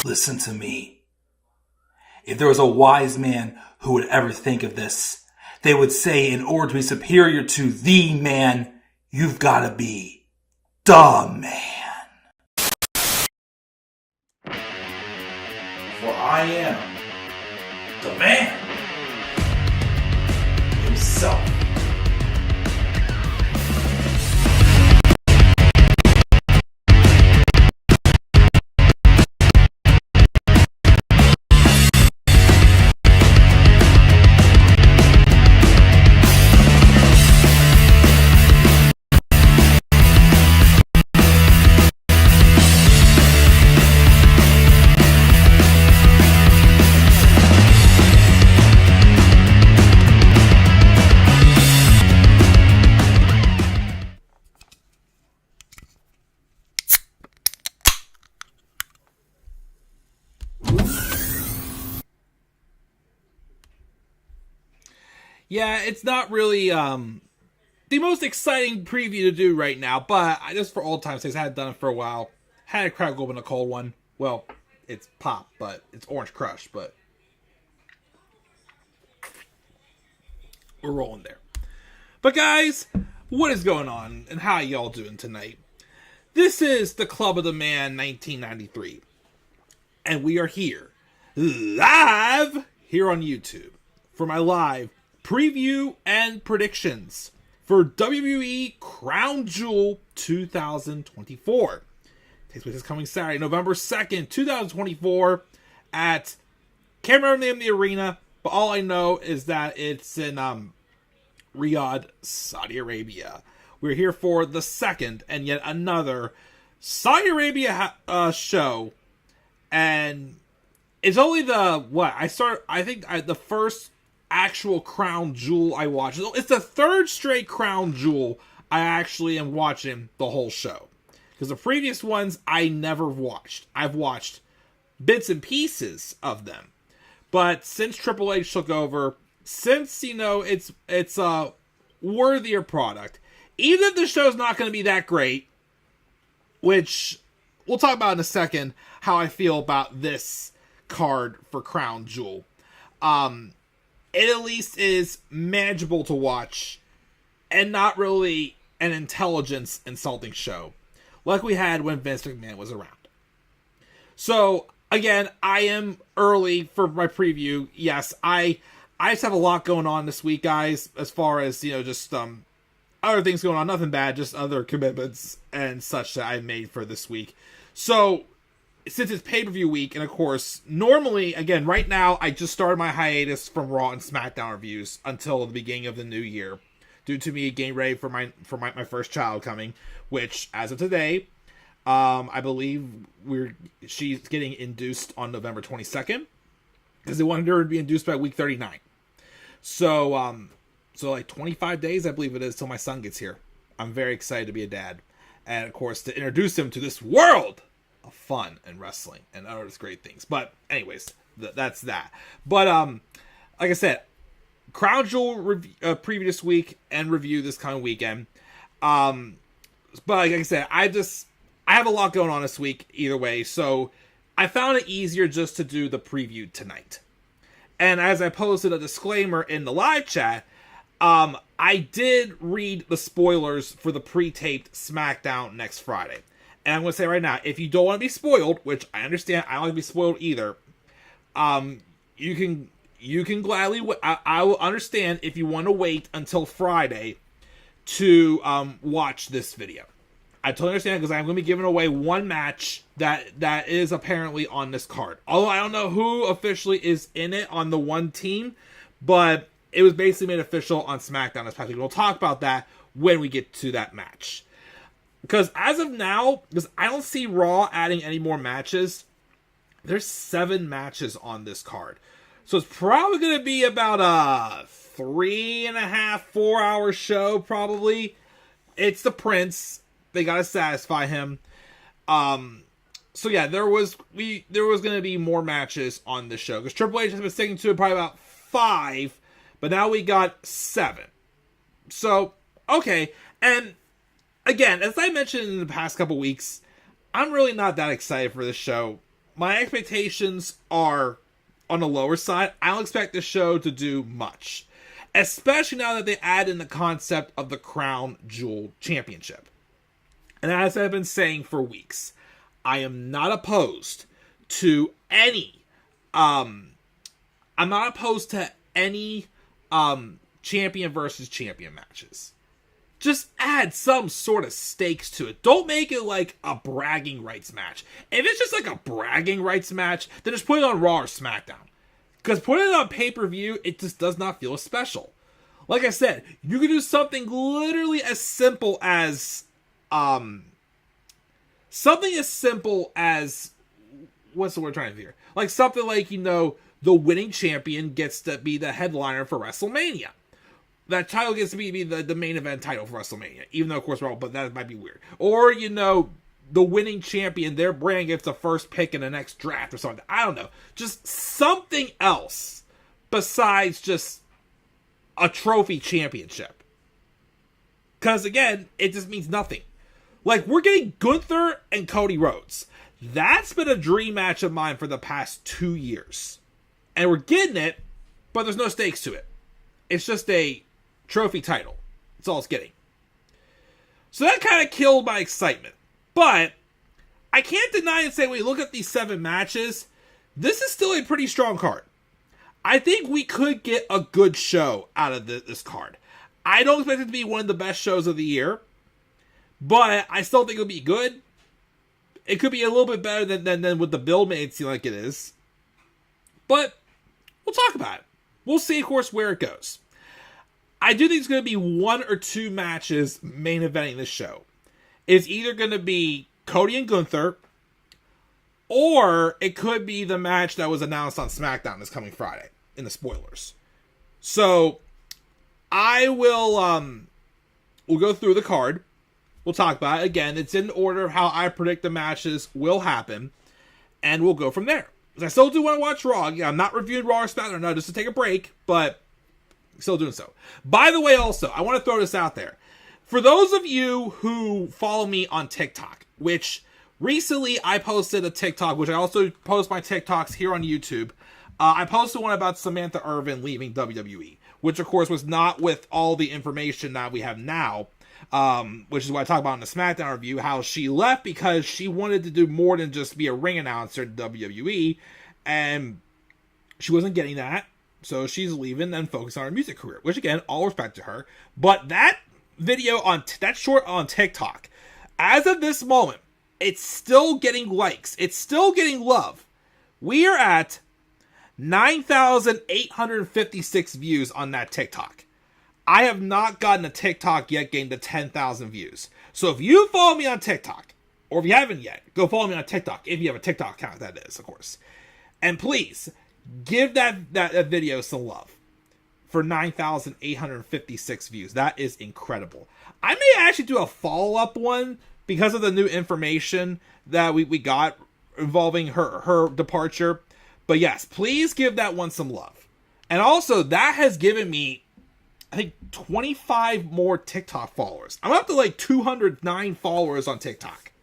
Listen to me. If there was a wise man who would ever think of this, they would say in order to be superior to the man, you've got to be the man. For I am the man himself. Yeah, it's not really the most exciting preview to do right now, but just for old time's sake, I hadn't done it for a while. Had a crack open a cold one. Well, it's pop, but it's Orange Crush, but we're rolling there. But guys, what is going on, and how y'all doing tonight? This is the Club of the Man 1993, and we are here, live, here on YouTube, for my live preview and predictions for WWE Crown Jewel 2024. Takes place this coming Saturday, November 2nd, 2024 at, can't remember the name of the arena, but all I know is that it's in Riyadh, Saudi Arabia. We're here for the second and yet another Saudi Arabia show, and it's only the first actual Crown Jewel I watched. It's the third straight Crown Jewel I actually am watching the whole show. Because the previous ones I never watched. I've watched bits and pieces of them. But since Triple H took over, since, it's a worthier product, even if the show's not going to be that great, which we'll talk about in a second, how I feel about this card for Crown Jewel. It at least is manageable to watch and not really an intelligence insulting show like we had when Vince McMahon was around. So, again, I am early for my preview. Yes, I just have a lot going on this week, guys, as far as, just other things going on. Nothing bad, just other commitments and such that I made for this week. So, since it's pay-per-view week, and of course, normally, again, right now, I just started my hiatus from Raw and SmackDown reviews until the beginning of the new year, due to me getting ready for my first child coming, which, as of today, I believe she's getting induced on November 22nd, because they wanted her to be induced by week 39. So like 25 days, I believe it is, till my son gets here. I'm very excited to be a dad, and of course, to introduce him to this world of fun and wrestling and other great things. But anyways, that's that. But like I said, Crown Jewel preview this week and review this coming weekend. But like I said, I have a lot going on this week either way, so I found it easier just to do the preview tonight. And as I posted a disclaimer in the live chat, I did read the spoilers for the pre-taped SmackDown next Friday. And I'm going to say right now, if you don't want to be spoiled, which I understand, I don't want to be spoiled either, you can gladly, I will understand if you want to wait until Friday to watch this video. I totally understand, because I'm going to be giving away one match that is apparently on this card. Although I don't know who officially is in it on the one team, but it was basically made official on SmackDown this past week. We'll talk about that when we get to that match. Because as of now, because I don't see Raw adding any more matches, there's 7 matches on this card. So it's probably going to be about a 3.5, 4 hour show, probably. It's the Prince. They got to satisfy him. So yeah, there was going to be more matches on this show. Because Triple H has been sticking to it probably about 5, but now we got 7. So, okay. And again, as I mentioned in the past couple weeks, I'm really not that excited for this show. my expectations are on the lower side. I don't expect the show to do much, especially now that they add in the concept of the Crown Jewel Championship. And as I've been saying for weeks, I am not opposed to any champion versus champion matches. Just add some sort of stakes to it. Don't make it like a bragging rights match. If it's just like a bragging rights match, then just put it on Raw or SmackDown. Because putting it on pay-per-view, it just does not feel special. Like I said, you can do something literally as simple as what's the word I'm trying to hear? Like something like, the winning champion gets to be the headliner for WrestleMania. That title gets to be the main event title for WrestleMania. Even though, of course, but that might be weird. Or, the winning champion, their brand gets the first pick in the next draft or something. I don't know. Just something else besides just a trophy championship. Because, again, it just means nothing. Like, we're getting Gunther and Cody Rhodes. That's been a dream match of mine for the past 2 years. And we're getting it, but there's no stakes to it. It's just a trophy title. That's all it's getting. So that kind of killed my excitement. But I can't deny and say, wait, look at these 7 matches. This is still a pretty strong card. I think we could get a good show out of this card. I don't expect it to be one of the best shows of the year, but I still think it'll be good. It could be a little bit better than what the build made it seem like it is. But we'll talk about it. We'll see, of course, where it goes. I do think it's going to be 1 or 2 matches main eventing this show. It's either going to be Cody and Gunther, or it could be the match that was announced on SmackDown this coming Friday in the spoilers. So I will we'll go through the card. We'll talk about it. Again, it's in order of how I predict the matches will happen, and we'll go from there. I still do want to watch Raw. Yeah, I'm not reviewing Raw or SmackDown now just to take a break, but still doing so. By the way, also, I want to throw this out there. For those of you who follow me on TikTok, which recently I posted a TikTok, which I also post my TikToks here on YouTube. I posted one about Samantha Irvin leaving WWE, which of course was not with all the information that we have now, which is what I talked about in the SmackDown review, how she left because she wanted to do more than just be a ring announcer in WWE, and she wasn't getting that, so she's leaving and focusing on her music career, which again, all respect to her. But that video that short on TikTok, as of this moment, it's still getting likes. It's still getting love. We are at 9,856 views on that TikTok. I have not gotten a TikTok yet gained to 10,000 views. So if you follow me on TikTok, or if you haven't yet, go follow me on TikTok. If you have a TikTok account, that is, of course. And please, give that video some love. For 9,856 views. That is incredible. I may actually do a follow-up one because of the new information that we got involving her departure. But yes, please give that one some love. And also, that has given me, I think, 25 more TikTok followers. I'm up to like 209 followers on TikTok.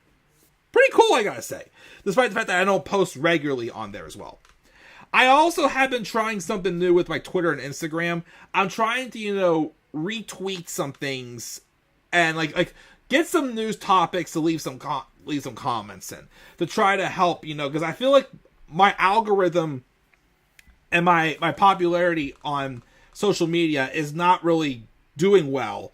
Pretty cool, I gotta say. Despite the fact that I don't post regularly on there as well. I also have been trying something new with my Twitter and Instagram. I'm trying to, retweet some things and like get some news topics to leave some comments in to try to help, because I feel like my algorithm and my popularity on social media is not really doing well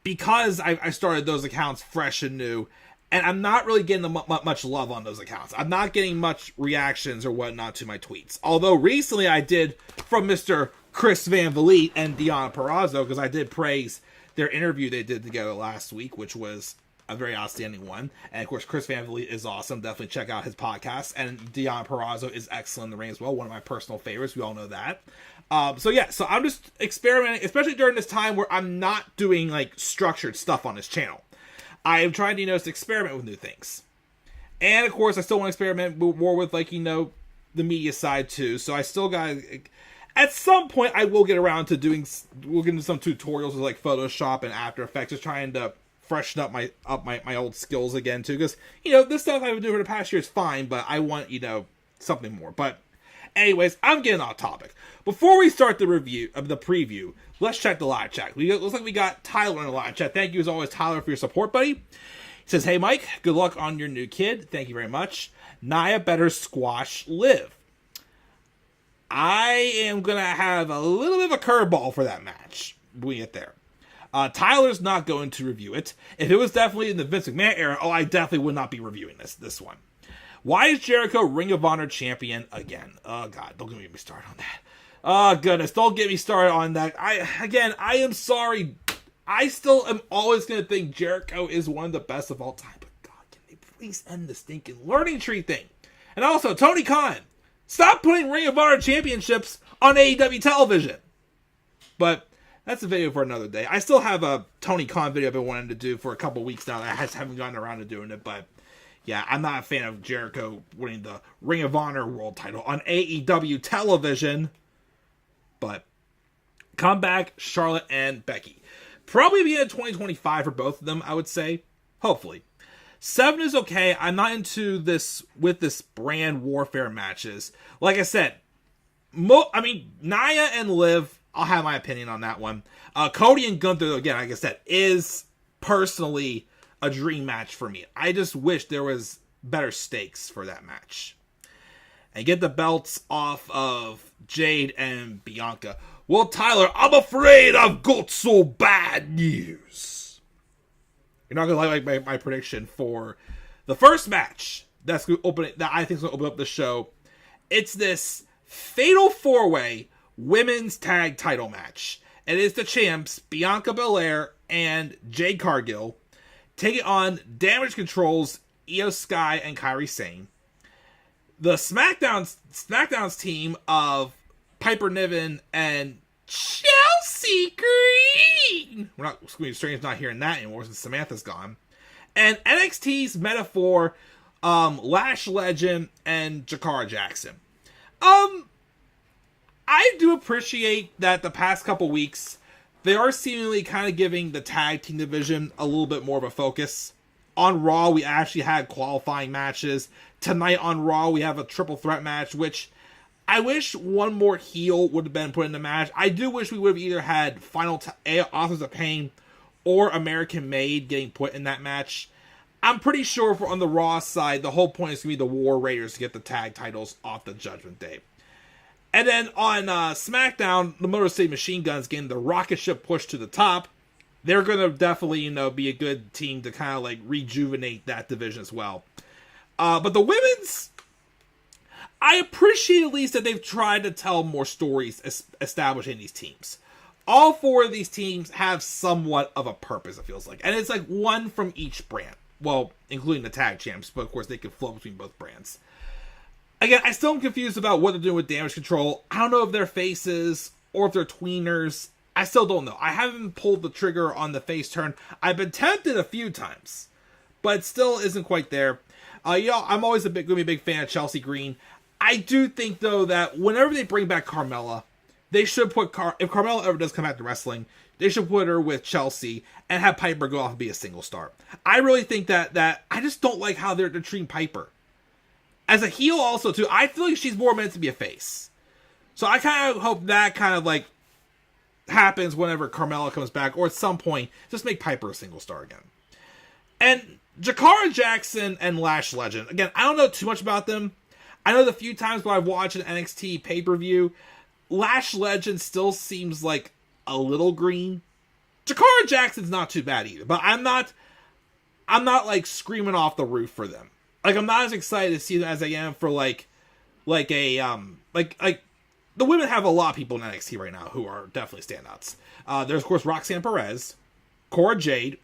because I started those accounts fresh and new. And I'm not really getting much love on those accounts. I'm not getting much reactions or whatnot to my tweets. Although recently I did from Mr. Chris Van Vliet and Deonna Purrazzo, because I did praise their interview they did together last week, which was a very outstanding one. And of course, Chris Van Vliet is awesome. Definitely check out his podcast. And Deonna Purrazzo is excellent in the ring as well. One of my personal favorites. We all know that. So I'm just experimenting, especially during this time where I'm not doing like structured stuff on this channel. I am trying to, just experiment with new things. And, of course, I still want to experiment more with, the media side, too. So I still got at some point, I will get around to we'll get into some tutorials with, Photoshop and After Effects, just trying to freshen up my old skills again, too. Because, this stuff I've been doing for the past year is fine, but I want, something more. But anyways, I'm getting off topic. Before we start the review of the preview, let's check the live chat. Looks like we got Tyler in the live chat. Thank you as always, Tyler, for your support, buddy. He says, hey, Mike, good luck on your new kid. Thank you very much. Nia better squash Liv. I am going to have a little bit of a curveball for that match when we get there. Tyler's not going to review it. If it was definitely in the Vince McMahon era, I definitely would not be reviewing this one. Why is Jericho Ring of Honor champion again? Oh, God, don't get me started on that. Oh, goodness, don't get me started on that. I am sorry. I still am always going to think Jericho is one of the best of all time. But, God, can they please end the stinking learning tree thing? And also, Tony Khan, stop putting Ring of Honor championships on AEW television. But that's a video for another day. I still have a Tony Khan video I've been wanting to do for a couple weeks now. I haven't gotten around to doing it, but yeah, I'm not a fan of Jericho winning the Ring of Honor world title on AEW television. But come back, Charlotte and Becky. Probably be in 2025 for both of them, I would say. Hopefully. 7 is okay. I'm not into this with this brand warfare matches. Like I said, Nia and Liv, I'll have my opinion on that one. Cody and Gunther, again, like I said, is personally a dream match for me. I just wish there was better stakes for that match. And get the belts off of Jade and Bianca. Well, Tyler, I'm afraid I've got so bad news. You're not going to like my prediction for the first match that I think is going to open up the show. It's this Fatal 4-Way Women's Tag Title match. It is the champs, Bianca Belair and Jade Cargill, taking on Damage Control's Io Sky and Kairi Sane. The SmackDown's team of Piper Niven and Chelsea Green. We're not strange not hearing that anymore since Samantha's gone. And NXT's Metaphor, Lash Legend, and Jakara Jackson. I do appreciate that the past couple weeks they are seemingly kind of giving the tag team division a little bit more of a focus. On Raw, we actually had qualifying matches. Tonight on Raw, we have a triple threat match, which I wish one more heel would have been put in the match. I do wish we would have either had Authors of Pain or American Made getting put in that match. I'm pretty sure on the Raw side, the whole point is going to be the War Raiders to get the tag titles off the Judgment Day. And then on SmackDown, the Motor City Machine Guns getting the rocket ship pushed to the top. They're going to definitely, be a good team to kind of like rejuvenate that division as well. But the women's, I appreciate at least that they've tried to tell more stories establishing these teams. All 4 of these teams have somewhat of a purpose, it feels like. And it's like one from each brand. Well, including the tag champs, but of course they can flow between both brands. Again, I still am confused about what they're doing with Damage Control. I don't know if they're faces or if they're tweeners. I still don't know. I haven't pulled the trigger on the face turn. I've been tempted a few times, but it still isn't quite there. I'm always going to be a big fan of Chelsea Green. I do think, though, that whenever they bring back Carmella, they should put if Carmella ever does come back to wrestling, they should put her with Chelsea and have Piper go off and be a single star. I really think that I just don't like how they're treating Piper. As a heel also, too, I feel like she's more meant to be a face. So I kind of hope that kind of like happens whenever Carmella comes back, or at some point, just make Piper a single star again. And Jakara Jackson and Lash Legend. Again, I don't know too much about them. I know the few times when I've watched an NXT pay-per-view, Lash Legend still seems like a little green. Jakara Jackson's not too bad either, but I'm not like screaming off the roof for them. Like, I'm not as excited to see them as I am for the women have a lot of people in NXT right now who are definitely standouts. There's, of course, Roxanne Perez, Cora Jade,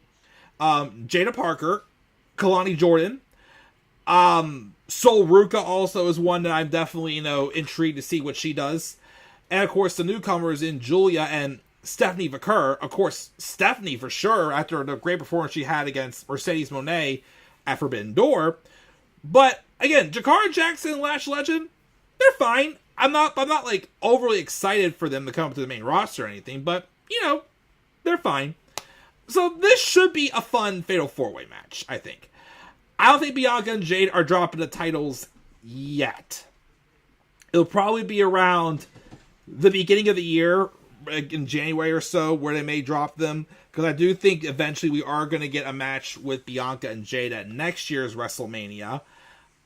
Jada Parker, Kalani Jordan. Sol Ruka also is one that I'm definitely, intrigued to see what she does. And, of course, the newcomers in Julia and Stephanie Vaquer. Of course, Stephanie, for sure, after the great performance she had against Mercedes Moné at Forbidden Door. But, again, Jakara Jackson and Lash Legend, they're fine. I'm not like overly excited for them to come up to the main roster or anything, but they're fine. So this should be a fun Fatal 4-Way match, I think. I don't think Bianca and Jade are dropping the titles yet. It'll probably be around the beginning of the year, like in January or so, where they may drop them. Because I do think eventually we are going to get a match with Bianca and Jade at next year's WrestleMania.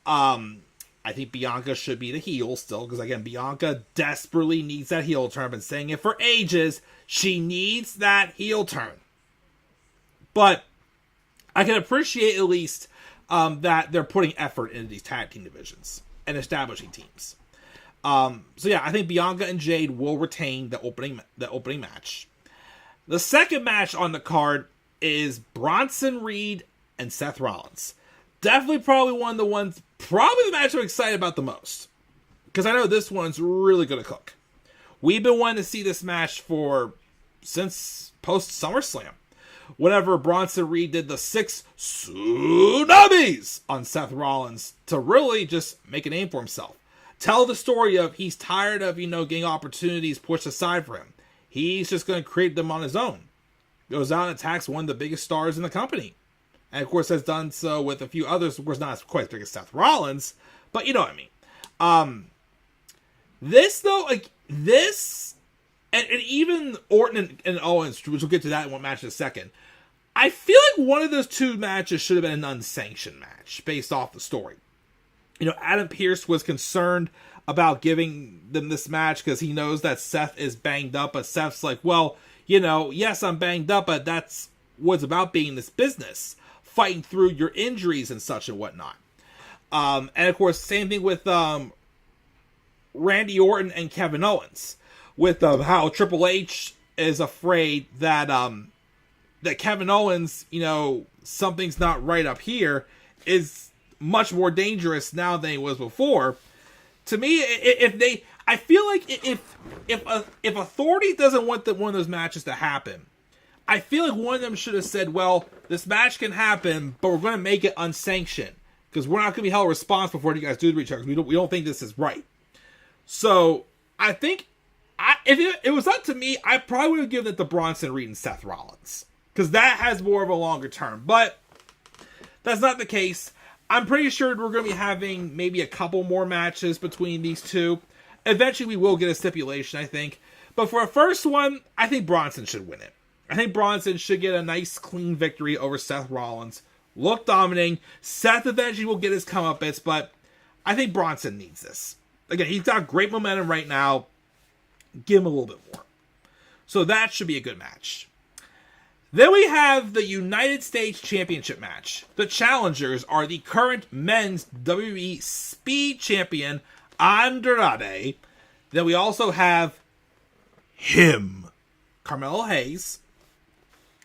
I think Bianca should be the heel still, because again, Bianca desperately needs that heel turn. I've been saying it for ages. She needs that heel turn. But I can appreciate at least that they're putting effort into these tag team divisions and establishing teams. So yeah, I think Bianca and Jade will retain the opening match. The second match on the card is Bronson Reed and Seth Rollins. Definitely probably the match I'm excited about the most. Because I know this one's really going to cook. We've been wanting to see this match since post SummerSlam. Whenever Bronson Reed did the 6 tsunamis on Seth Rollins to really just make a name for himself. Tell the story of he's tired of, getting opportunities pushed aside for him. He's just going to create them on his own. Goes out and attacks one of the biggest stars in the company. And of course has done so with a few others. Of course not as quite as big as Seth Rollins. But you know what I mean. This though, and even Orton and Owens, which we'll get to that in one match in a second. I feel like one of those two matches should have been an unsanctioned match based off the story. Adam Pearce was concerned about giving them this match because he knows that Seth is banged up, but Seth's like, well, yes, I'm banged up, but that's what's about being in this business, fighting through your injuries and such and whatnot. And of course, same thing with Randy Orton and Kevin Owens, with how Triple H is afraid that that Kevin Owens, something's not right up here, is much more dangerous now than he was before. To me, I feel like if Authority doesn't want one of those matches to happen, I feel like one of them should have said, well, this match can happen, but we're going to make it unsanctioned because we're not going to be held responsible for what you guys do to each other. We don't think this is right. So I think if it was up to me, I probably would have given it to Bronson Reed and Seth Rollins because that has more of a longer term. But that's not the case. I'm pretty sure we're going to be having maybe a couple more matches between these two. Eventually, we will get a stipulation, I think. But for a first one, I think Bronson should win it. I think Bronson should get a nice, clean victory over Seth Rollins. Look dominating. Seth eventually will get his comeuppance, but I think Bronson needs this. Again, he's got great momentum right now. Give him a little bit more. So that should be a good match. Then we have the United States Championship match. The challengers are the current men's WWE Speed Champion, Andrade. Then we also have him, Carmelo Hayes.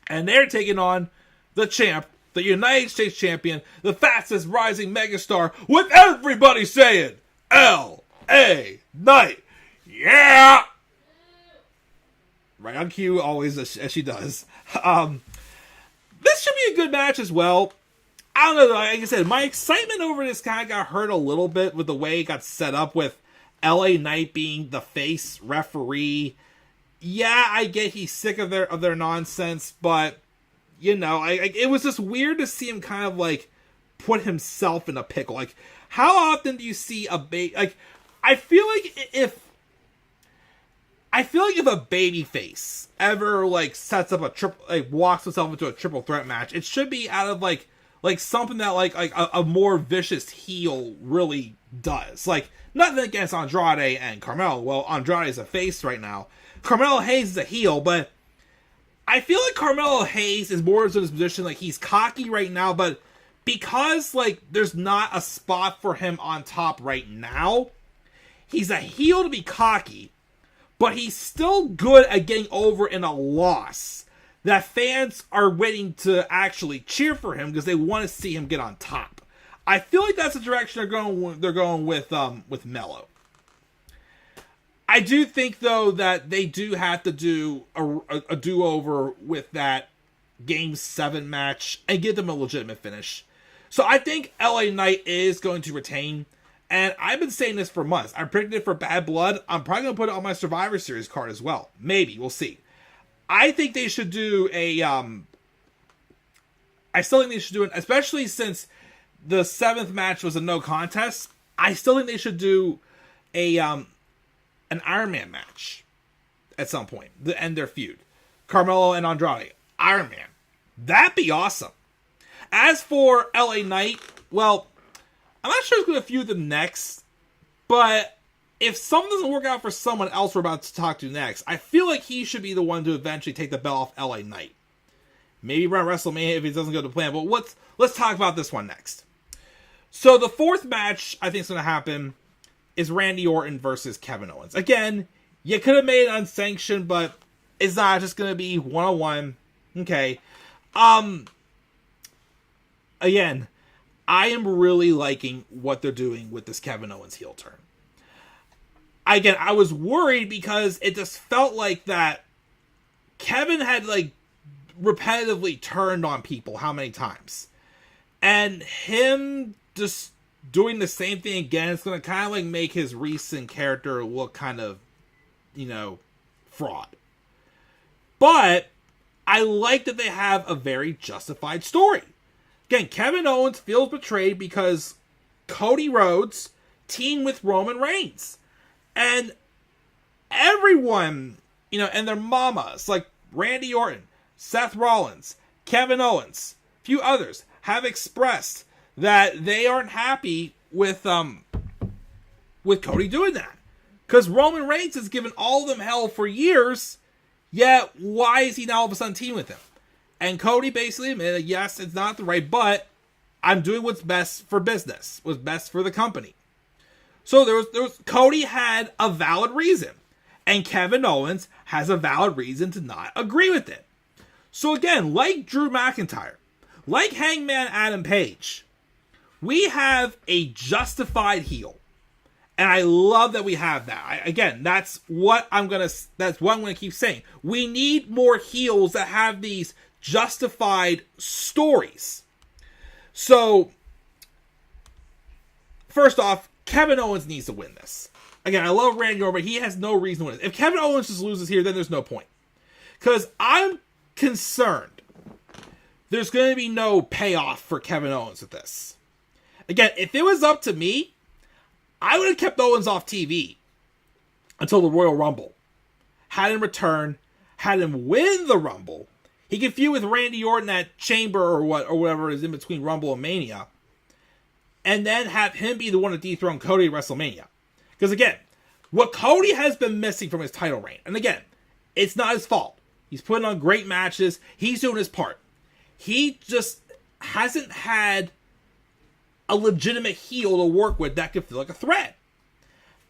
And they're taking on the champ, the United States Champion, the fastest rising megastar, with everybody saying, L.A. Knight. Yeah! Right on cue, always, as she does. This should be a good match as well. I don't know, like I said, my excitement over this kind of got hurt a little bit with the way it got set up with LA Knight being the face referee. Yeah, I get he's sick of their nonsense, but it was just weird to see him kind of like put himself in a pickle. Like, how often do you see I feel like if a baby face ever sets up walks himself into a triple threat match, it should be out of like something that a more vicious heel really does. Like, nothing against Andrade and Carmelo. Well, Andrade is a face right now. Carmelo Hayes is a heel, but I feel like Carmelo Hayes is more in this position, he's cocky right now, but because there's not a spot for him on top right now, he's a heel to be cocky, but he's still good at getting over in a loss that fans are waiting to actually cheer for him because they want to see him get on top. I feel like that's the direction they're going with Melo. I do think, though, that they do have to do a do-over with that Game 7 match and give them a legitimate finish. So I think LA Knight is going to retain. And I've been saying this for months. I predicted it for Bad Blood. I'm probably going to put it on my Survivor Series card as well. Maybe. We'll see. I think they should do I still think they should do it, especially since the 7th match was a no contest. I still think they should do an Iron Man match at some point to end their feud. Carmelo and Andrade, Iron Man. That'd be awesome. As for LA Knight, well, I'm not sure who's going to feud them next, but if something doesn't work out for someone else we're about to talk to next, I feel like he should be the one to eventually take the belt off LA Knight. Maybe run WrestleMania if it doesn't go to plan, but let's talk about this one next. So the fourth match I think is going to happen is Randy Orton versus Kevin Owens. Again, you could have made it unsanctioned, but it's not just going to be one-on-one. Okay. Again, I am really liking what they're doing with this Kevin Owens heel turn. Again, I was worried because it just felt like that Kevin had like repetitively turned on people how many times. And him just doing the same thing again, it's going to kind of like make his recent character look kind of, fraud. But I like that they have a very justified story. Again, Kevin Owens feels betrayed because Cody Rhodes teamed with Roman Reigns. And everyone, and their mamas, like Randy Orton, Seth Rollins, Kevin Owens, a few others, have expressed that they aren't happy with Cody doing that. Because Roman Reigns has given all of them hell for years, yet why is he now all of a sudden teaming with him? And Cody basically admitted, yes, it's not the right, but I'm doing what's best for business, what's best for the company. So there was Cody had a valid reason, and Kevin Owens has a valid reason to not agree with it. So again, like Drew McIntyre, like Hangman Adam Page, we have a justified heel. And I love that we have that. That's what I'm gonna keep saying. We need more heels that have these justified stories. So, first off, Kevin Owens needs to win this. Again, I love Randy Orton, but he has no reason to win this. If Kevin Owens just loses here, then there's no point. Because I'm concerned there's going to be no payoff for Kevin Owens with this. Again, if it was up to me, I would have kept Owens off TV until the Royal Rumble. Had him return, had him win the Rumble. He could feud with Randy Orton at Chamber or whatever is in between Rumble and Mania. And then have him be the one to dethrone Cody at WrestleMania. Because again, what Cody has been missing from his title reign, and again, it's not his fault. He's putting on great matches. He's doing his part. He just hasn't had a legitimate heel to work with that could feel like a threat.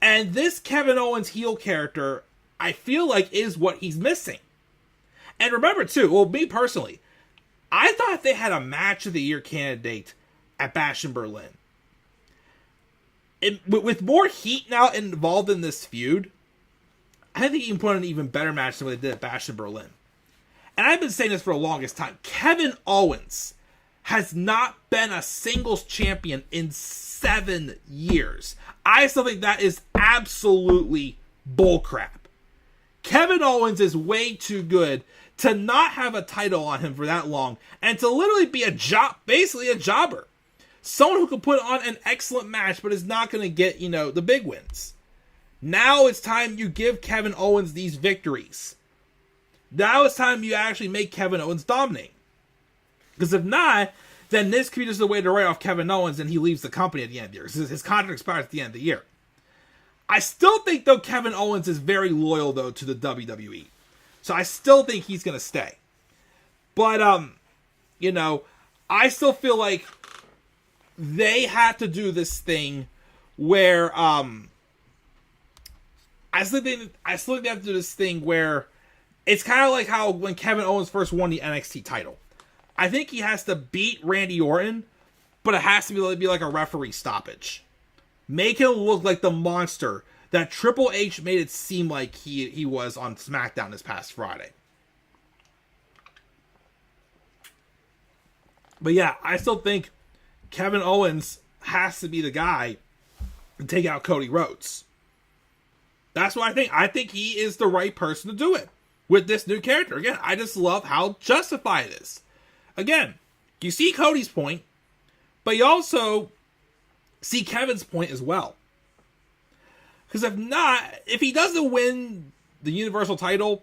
And this Kevin Owens heel character, I feel like, is what he's missing. And remember too, well, me personally, I thought they had a match of the year candidate at Bash in Berlin. With more heat now involved in this feud, I think you can put on an even better match than what they did at Bash in Berlin. And I've been saying this for the longest time. Kevin Owens has not been a singles champion in 7 years. I still think that is absolutely bullcrap. Kevin Owens is way too good to not have a title on him for that long and to literally be basically a jobber. Someone who can put on an excellent match but is not going to get, the big wins. Now it's time you give Kevin Owens these victories. Now it's time you actually make Kevin Owens dominate. Because if not, then this could be just a way to write off Kevin Owens and he leaves the company at the end of the year. Because his contract expires at the end of the year. I still think, though, Kevin Owens is very loyal, though, to the WWE. So I still think he's going to stay. But, I still feel like they have to do this thing where, I still think they have to do this thing where it's kind of like how when Kevin Owens first won the NXT title. I think he has to beat Randy Orton, but it has to be like a referee stoppage. Make him look like the monster that Triple H made it seem like he was on SmackDown this past Friday. But yeah, I still think Kevin Owens has to be the guy to take out Cody Rhodes. That's what I think. I think he is the right person to do it with this new character. Again, I just love how justified it is. Again, you see Cody's point, but you also see Kevin's point as well. Because if he doesn't win the Universal title,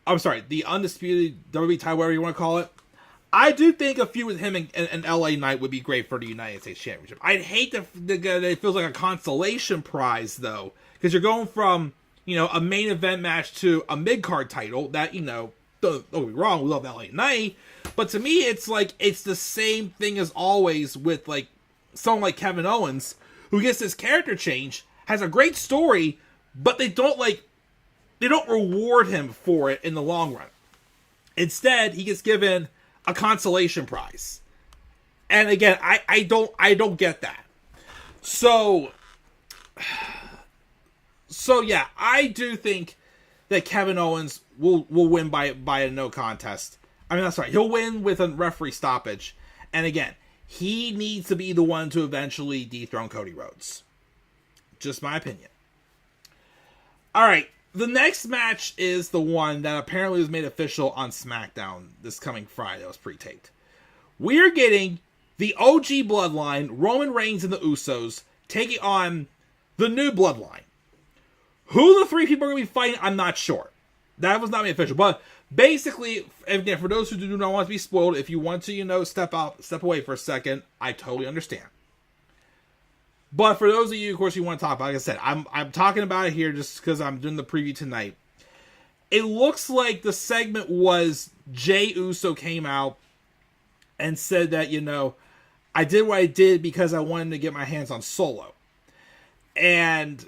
the undisputed WWE title, whatever you want to call it, I do think a feud with him and LA Knight would be great for the United States Championship. I'd hate that it feels like a consolation prize, though, because you're going from, a main event match to a mid-card title that, don't get me wrong, we love LA Knight, but to me, it's like, it's the same thing as always with, like, someone like Kevin Owens, who gets this character change, has a great story, but they don't reward him for it in the long run. Instead, he gets given a consolation prize. And again, I don't get that. So yeah, I do think that Kevin Owens will win by a no contest. I mean, that's right. He'll win with a referee stoppage. And again, he needs to be the one to eventually dethrone Cody Rhodes. Just my opinion. All right. The next match is the one that apparently was made official on SmackDown this coming Friday. That was pre-taped. We're getting the OG Bloodline, Roman Reigns and the Usos, taking on the new Bloodline. Who the three people are going to be fighting, I'm not sure. That was not made official. But basically, again, for those who do not want to be spoiled, if you want to, step away for a second, I totally understand. But for those of you, of course, you want to talk about, like I said, I'm talking about it here just because I'm doing the preview tonight. It looks like the segment was Jey Uso came out and said that, I did what I did because I wanted to get my hands on Solo. And,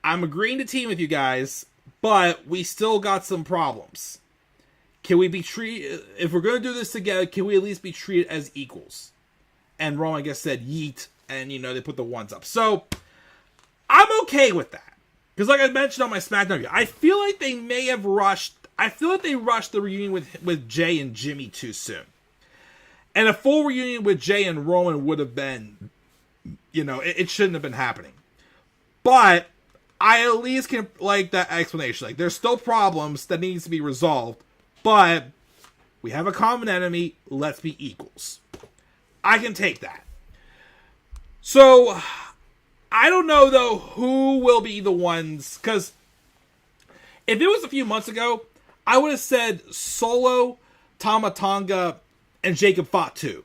I'm agreeing to team with you guys, but we still got some problems. Can we be treated, if we're going to do this together, can we at least be treated as equals? And Roman, I guess, said yeet. And, they put the ones up. So, I'm okay with that. Because like I mentioned on my SmackDown review, I feel like they may have rushed... I feel like they rushed the reunion with Jay and Jimmy too soon. And a full reunion with Jay and Roman would have been... it shouldn't have been happening. But, I at least can like that explanation. Like, there's still problems that needs to be resolved. But, we have a common enemy. Let's be equals. I can take that. So, I don't know, though, who will be the ones, because if it was a few months ago, I would have said Solo, Tama Tonga, and Jacob fought too.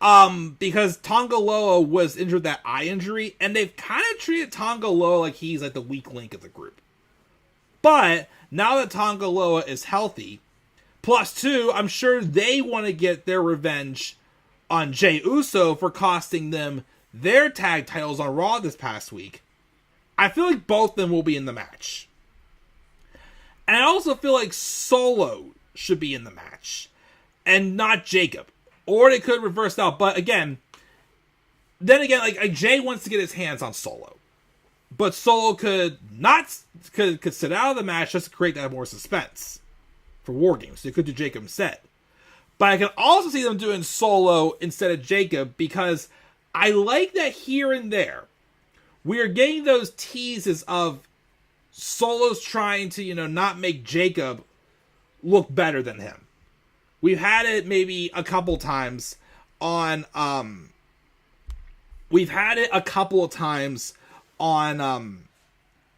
Because Tonga Loa was injured with that eye injury, and they've kind of treated Tonga Loa like he's like the weak link of the group. But, now that Tonga Loa is healthy, plus two, I'm sure they want to get their revenge on Jey Uso for costing them their tag titles on Raw this past week. I feel like both of them will be in the match. And I also feel like Solo should be in the match. And not Jacob. Or they could reverse out. But again, like Jey wants to get his hands on Solo. But Solo could sit out of the match just to create that more suspense for War Games. So they could do Jacob instead. But I can also see them doing Solo instead of Jacob because I like that here and there. We are getting those teases of Solo's trying to, not make Jacob look better than him. We've had it maybe a couple times on, on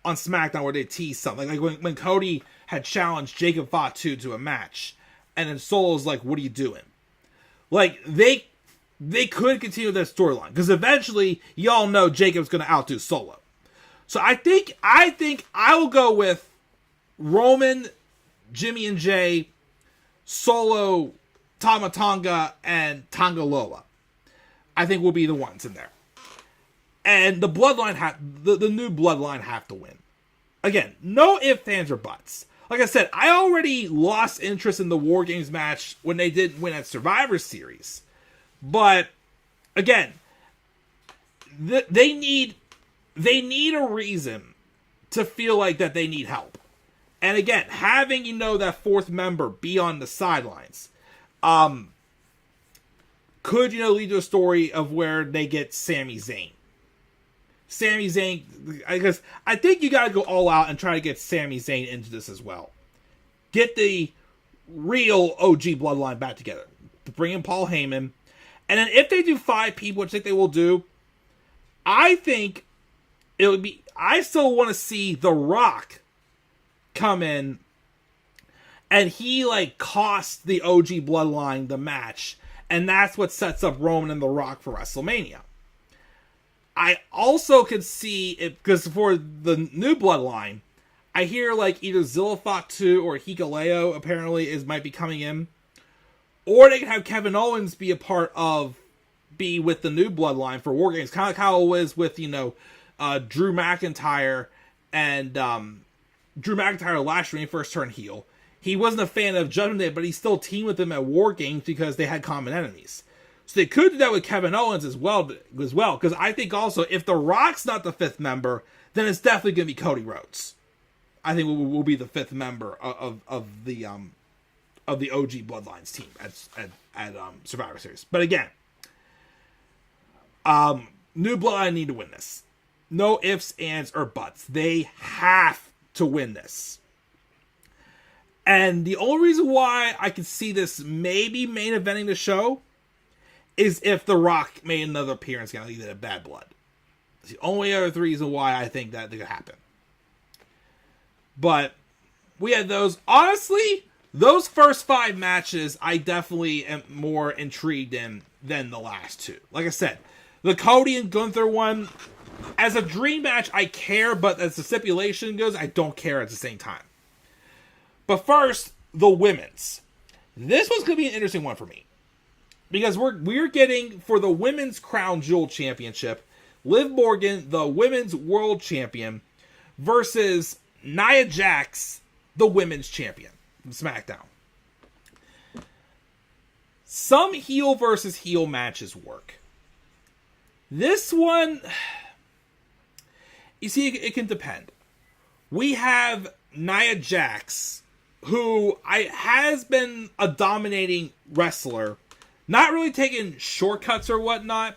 SmackDown where they tease something. Like when Cody had challenged Jacob Fatu to a match. And then Solo's like, what are you doing? Like, they could continue that storyline. Because eventually, y'all know Jacob's going to outdo Solo. So I think I will go with Roman, Jimmy and Jay, Solo, Tama Tonga, and Tonga Loa. I think will be the ones in there. And the Bloodline the new Bloodline have to win. Again, no ifs, ands, or buts. Like I said, I already lost interest in the War Games match when they didn't win at Survivor Series. But, again, they need a reason to feel like that they need help. And again, having, that fourth member be on the sidelines, could, lead to a story of where they get Sami Zayn. Sami Zayn, because I think you got to go all out and try to get Sami Zayn into this as well. Get the real OG Bloodline back together. Bring in Paul Heyman. And then if they do 5 people, which I think they will do, I think I still want to see The Rock come in and he like cost the OG Bloodline the match, and that's what sets up Roman and The Rock for WrestleMania. I also could see it, because for the new Bloodline, I hear like either Zilla Fatu or Hikuleo apparently might be coming in, or they can have Kevin Owens be with the new Bloodline for War Games, kind of like how it was with Drew McIntyre and Drew McIntyre last year when he first turned heel. He wasn't a fan of Judgment Day, but he still teamed with them at War Games because they had common enemies. So they could do that with Kevin Owens as well. Because I think also, if The Rock's not the fifth member, then it's definitely going to be Cody Rhodes. I think will be the fifth member of the OG Bloodlines team at Survivor Series. But again, new Bloodline need to win this. No ifs, ands, or buts. They have to win this. And the only reason why I can see this maybe main eventing the show is if The Rock made another appearance against either Bad Blood. It's the only other reason why I think that could happen. But we had those. Honestly, those first 5 matches, I definitely am more intrigued in than the last 2. Like I said, the Cody and Gunther one, as a dream match, I care, but as the stipulation goes, I don't care at the same time. But first, the women's. This one's going to be an interesting one for me. Because we're getting, for the Women's Crown Jewel Championship, Liv Morgan, the Women's World Champion, versus Nia Jax, the Women's Champion from SmackDown. Some heel versus heel matches work. This one, you see, it can depend. We have Nia Jax, who has been a dominating wrestler, not really taking shortcuts or whatnot.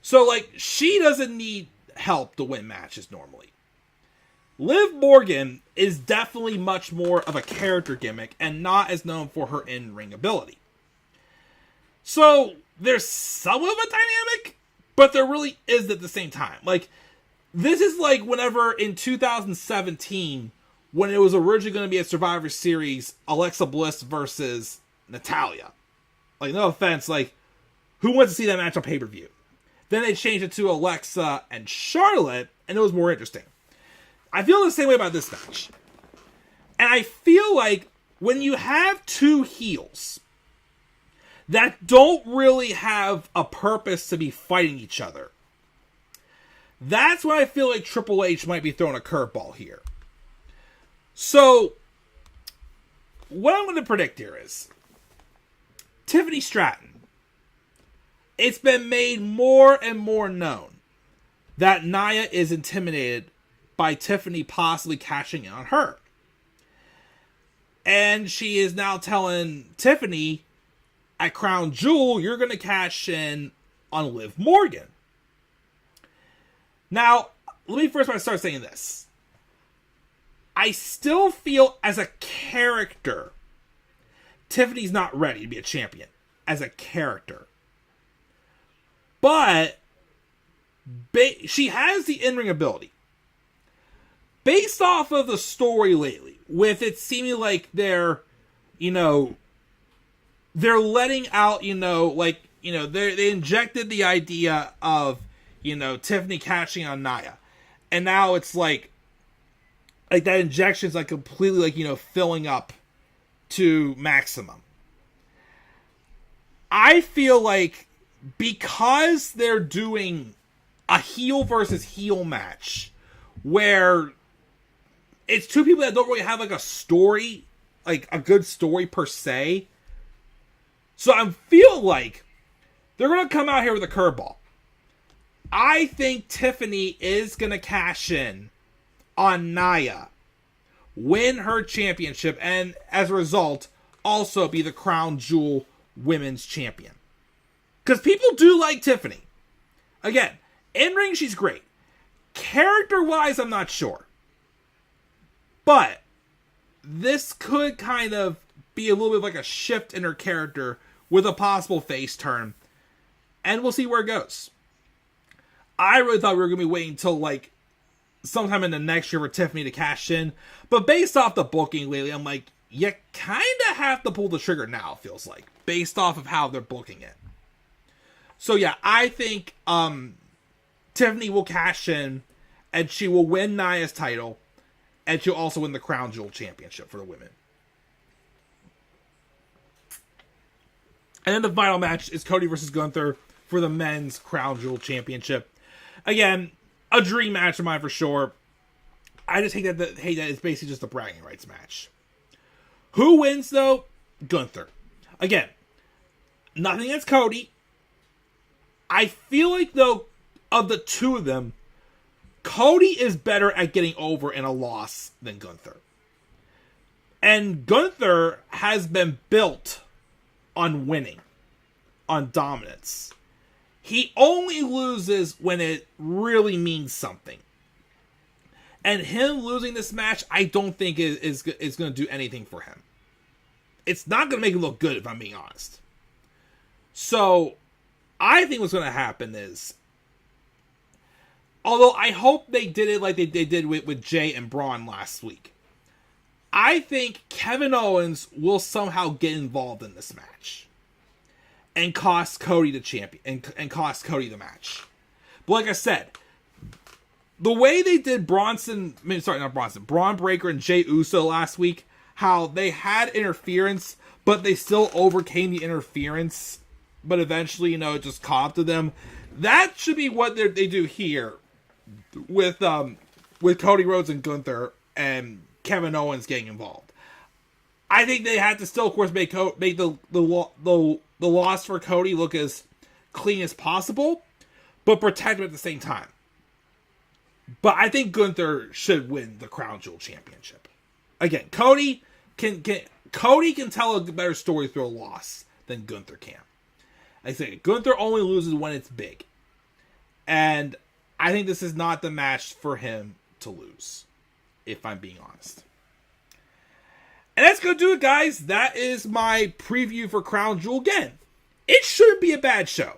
So, like, she doesn't need help to win matches normally. Liv Morgan is definitely much more of a character gimmick and not as known for her in-ring ability. So, there's some of a dynamic, but there really is at the same time. Like, this is like whenever in 2017, when it was originally going to be a Survivor Series, Alexa Bliss versus Natalya. Like, no offense, like, who wants to see that match on pay-per-view? Then they changed it to Alexa and Charlotte, and it was more interesting. I feel the same way about this match. And I feel like when you have 2 heels that don't really have a purpose to be fighting each other, that's when I feel like Triple H might be throwing a curveball here. So, what I'm going to predict here is Tiffany Stratton. It's been made more and more known that Nia is intimidated by Tiffany possibly cashing in on her. And she is now telling Tiffany, at Crown Jewel, you're going to cash in on Liv Morgan. Now, let me first start saying this. I still feel as a character, Tiffany's not ready to be a champion as a character. But she has the in-ring ability. Based off of the story lately, with it seeming like they're letting out, they injected the idea of, Tiffany cashing on Nia. And now it's like that injection's like completely filling up to maximum. I feel like because they're doing a heel versus heel match where it's 2 people that don't really have a story, like a good story per se. So I feel like they're going to come out here with a curveball. I think Tiffany is going to cash in on Nia, win her championship, and as a result, also be the Crown Jewel Women's Champion. Because people do like Tiffany. Again, in-ring, she's great. Character-wise, I'm not sure. But this could kind of be a little bit like a shift in her character with a possible face turn. And we'll see where it goes. I really thought we were going to be waiting until sometime in the next year for Tiffany to cash in. But based off the booking lately, I'm like, you kind of have to pull the trigger now, it feels like, based off of how they're booking it. So yeah, I think Tiffany will cash in, and she will win Nia's title, and she'll also win the Crown Jewel Championship for the women. And then the final match is Cody versus Gunther for the men's Crown Jewel Championship. Again, a dream match of mine for sure. I just hate that it's basically just a bragging rights match. Who wins, though? Gunther. Again, nothing against Cody. I feel like, though, of the two of them, Cody is better at getting over in a loss than Gunther. And Gunther has been built on winning, on dominance. He only loses when it really means something. And him losing this match, I don't think is going to do anything for him. It's not going to make him look good, if I'm being honest. So, I think what's going to happen is, although I hope they did it like they did with Jay and Braun last week, I think Kevin Owens will somehow get involved in this match and cost Cody the champion and cost Cody the match. But like I said, the way they did Braun Breaker and Jey Uso last week, how they had interference, but they still overcame the interference, but eventually, it just caught up to them. That should be what they do here with Cody Rhodes and Gunther and Kevin Owens getting involved. I think they had to still, of course, make the loss for Cody look as clean as possible, but protect him at the same time. But I think Gunther should win the Crown Jewel Championship. Again, Cody can tell a better story through a loss than Gunther can. I say Gunther only loses when it's big, and I think this is not the match for him to lose, if I'm being honest. And that's going to do it, guys. That is my preview for Crown Jewel. Again, it shouldn't be a bad show.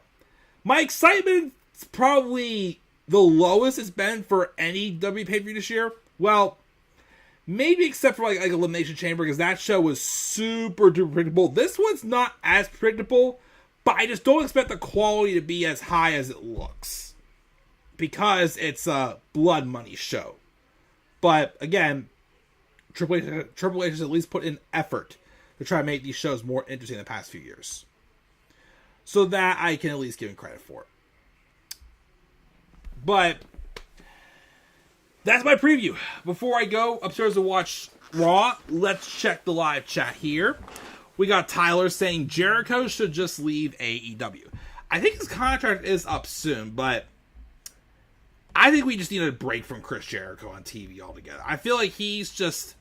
My excitement's probably the lowest it's been for any WWE pay-per-view this year. Well, maybe except for like Elimination Chamber, because that show was super duper predictable. This one's not as predictable, but I just don't expect the quality to be as high as it looks, because it's a blood money show. But again, Triple H has at least put in effort to try to make these shows more interesting in the past few years. So that I can at least give him credit for. But that's my preview. Before I go upstairs to watch Raw, let's check the live chat here. We got Tyler saying Jericho should just leave AEW. I think his contract is up soon, but I think we just need a break from Chris Jericho on TV altogether. I feel like he's just...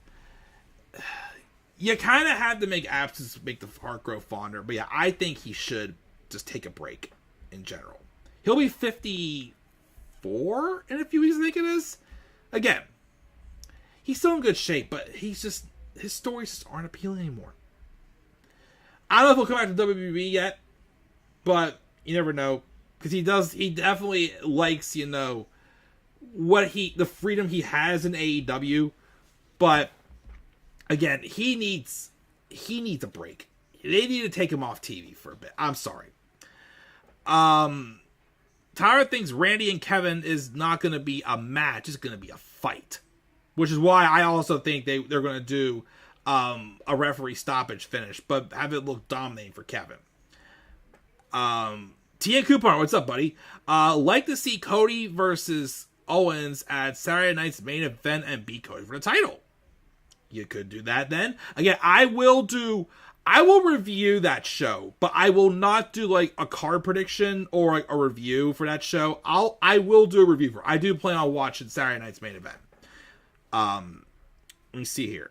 You kind of have to make absence make the heart grow fonder. But yeah, I think he should just take a break in general. He'll be 54 in a few weeks, I think it is. Again, he's still in good shape, but his stories just aren't appealing anymore. I don't know if he'll come back to WWE yet, but you never know. Because he definitely likes, the freedom he has in AEW. But again, he needs a break. They need to take him off TV for a bit. I'm sorry. Tyra thinks Randy and Kevin is not going to be a match. It's going to be a fight. Which is why I also think they're going to do a referee stoppage finish, but have it look dominating for Kevin. Tia Coupon, what's up, buddy? Like to see Cody versus Owens at Saturday night's main event and beat Cody for the title. You could do that then. Again, I will review that show, but I will not do like a card prediction or like a review for that show. I will do a review for it. I do plan on watching Saturday night's main event. Let me see here.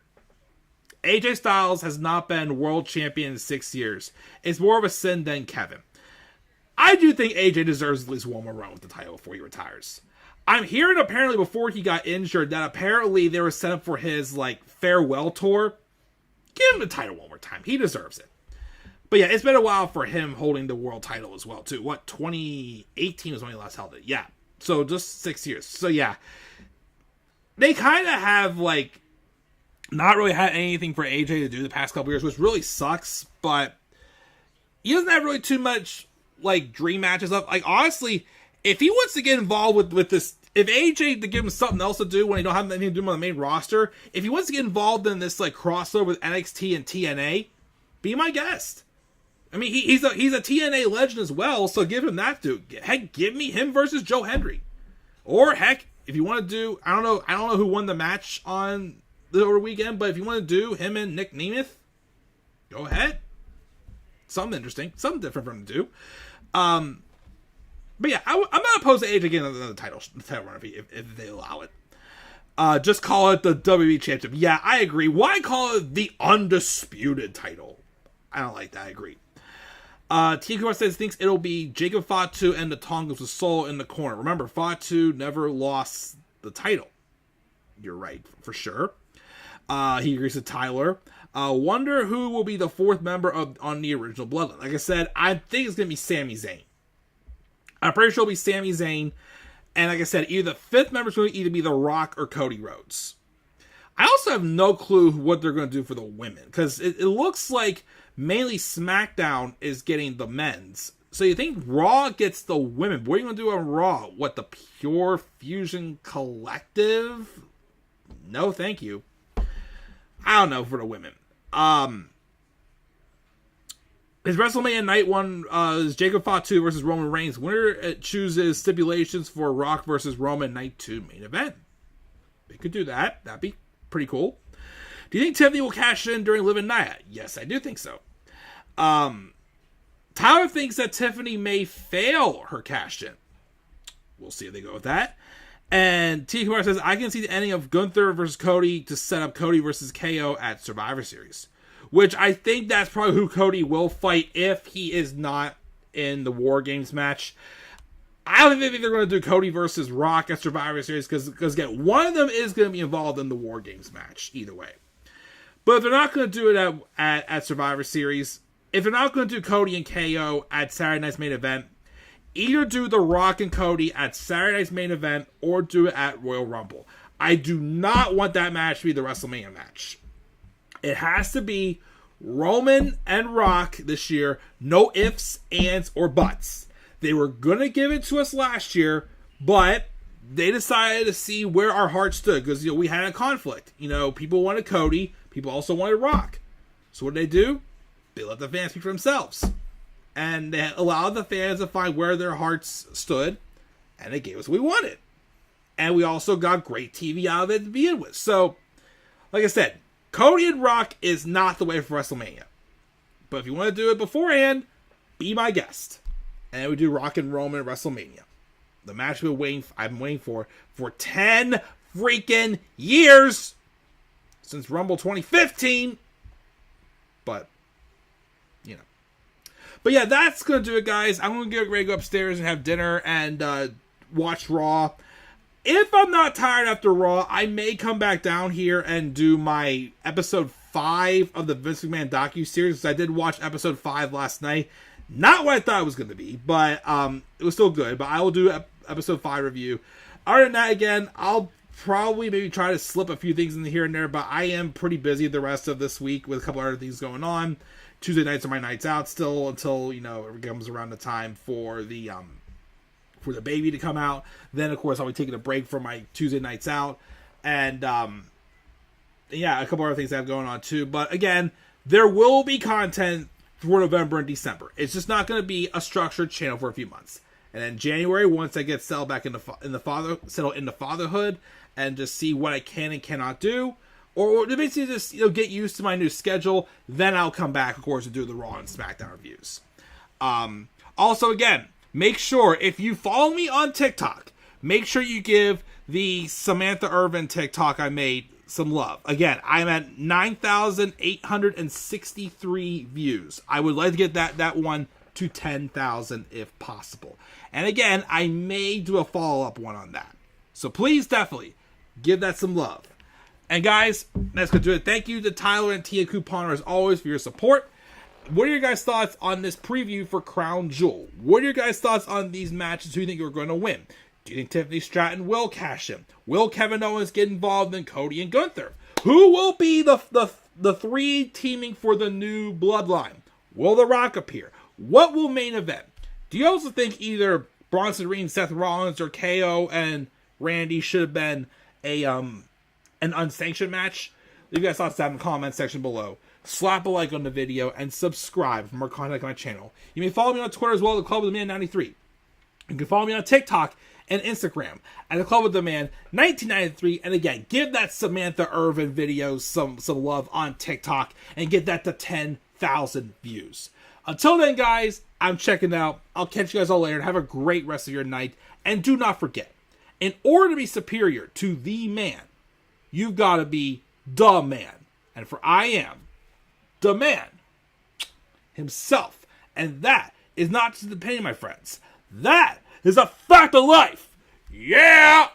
AJ Styles has not been world champion in 6 years. It's more of a sin than Kevin. I do think AJ deserves at least one more run with the title before he retires. I'm hearing apparently before he got injured that apparently they were set up for his like farewell tour. Give him the title one more time. He deserves it. But yeah, it's been a while for him holding the world title as well too. 2018 was when he last held it. Yeah. So just 6 years. So yeah. they kind of have, like, not really had anything for AJ to do the past couple years, which really sucks, but he doesn't have really too much, like, dream matches up. Like, honestly, if he wants to get involved with this, if AJ to give him something else to do when he don't have anything to do on the main roster, if he wants to get involved in this, like, crossover with NXT and TNA, be my guest. I mean, he's a TNA legend as well, so give him that dude. Heck, give me him versus Joe Hendry. Or, heck, if you want to do, I don't know who won the match on the over weekend, but if you want to do him and Nick Nemeth, go ahead. Something interesting, something different for him to do. But yeah, I'm not opposed to AJ getting another title run if they allow it. Just call it the WWE Championship. Yeah, I agree. Why call it the Undisputed title? I don't like that. I agree. TQ says thinks it'll be Jacob Fatu and the Tongas with Solo in the corner. Remember, Fatu never lost the title. You're right, for sure. He agrees with Tyler. Wonder who will be the fourth member on the original Bloodline. Like I said, I think it's going to be Sami Zayn. I'm pretty sure it'll be Sami Zayn. And like I said, either the fifth member is going to either be The Rock or Cody Rhodes. I also have no clue what they're going to do for the women. Because it looks like mainly SmackDown is getting the men's. So you think Raw gets the women. What are you going to do on Raw? What, the Pure Fusion Collective? No, thank you. I don't know for the women. His WrestleMania Night one is Jacob Fatu versus Roman Reigns. Winner chooses stipulations for Rock versus Roman Night 2 main event. They could do that. That'd be pretty cool. Do you think Tiffany will cash in during Live and Nia? Yes, I do think so. Tyler thinks that Tiffany may fail her cash in. We'll see if they go with that. And T. Kumar says, I can see the ending of Gunther versus Cody to set up Cody versus KO at Survivor Series. Which I think that's probably who Cody will fight if he is not in the War Games match. I don't think they're going to do Cody versus Rock at Survivor Series because again, one of them is going to be involved in the War Games match either way. But if they're not going to do it at Survivor Series, if they're not going to do Cody and KO at Saturday night's main event, either do The Rock and Cody at Saturday night's main event or do it at Royal Rumble. I do not want that match to be the WrestleMania match. It has to be Roman and Rock this year. No ifs, ands, or buts. They were going to give it to us last year, but they decided to see where our heart stood because we had a conflict. People wanted Cody. People also wanted Rock. So what did they do? They let the fans speak for themselves. And they allowed the fans to find where their hearts stood. And they gave us what we wanted. And we also got great TV out of it to begin with. So, like I said, Cody and Rock is not the way for WrestleMania. But if you want to do it beforehand, be my guest. And we do Rock and Roman at WrestleMania. The match I've been waiting for 10 freaking years. Since Rumble 2015. But, But yeah, that's going to do it, guys. I'm going to get ready to go upstairs and have dinner and watch Raw. If I'm not tired after Raw, I may come back down here and do my episode 5 of the Vince McMahon docu-series. I did watch episode 5 last night. Not what I thought it was going to be, but it was still good. But I will do episode 5 review. Other than that, again, I'll probably maybe try to slip a few things in here and there, but I am pretty busy the rest of this week with a couple other things going on. Tuesday nights are my nights out still until, it comes around the time for the baby to come out. Then, of course, I'll be taking a break from my Tuesday nights out. And, yeah, a couple other things I have going on, too. But, again, there will be content for November and December. It's just not going to be a structured channel for a few months. And then January, once I get settled back into fatherhood and just see what I can and cannot do, or basically just get used to my new schedule, then I'll come back, of course, to do the Raw and SmackDown reviews. Also, again, make sure, if you follow me on TikTok, make sure you give the Samantha Irvin TikTok I made some love. Again, I'm at 9,863 views. I would like to get that one to 10,000 if possible. And again, I may do a follow-up one on that. So please definitely give that some love. And guys, that's going to do it. Thank you to Tyler and Tia Couponer as always for your support. What are your guys' thoughts on this preview for Crown Jewel? What are your guys' thoughts on these matches? Who you think are going to win? Do you think Tiffany Stratton will cash in? Will Kevin Owens get involved in Cody and Gunther? Who will be the three teaming for the new Bloodline? Will The Rock appear? What will main event? Do you also think either Bronson Reed, Seth Rollins, or KO and Randy should have been an unsanctioned match? Leave your guys' thoughts down in the comment section below. Slap a like on the video and subscribe for more content on my channel. You may follow me on Twitter as well at the Club of the Man 93. You can follow me on TikTok and Instagram at the Club of the Man 1993. And again, give that Samantha Irvin video some love on TikTok and get that to 10,000 views. Until then, guys, I'm checking out. I'll catch you guys all later. Have a great rest of your night. And do not forget, in order to be superior to the man, you've got to be the man. And for I am the man himself. And that is not just an opinion, my friends. That is a fact of life. Yeah!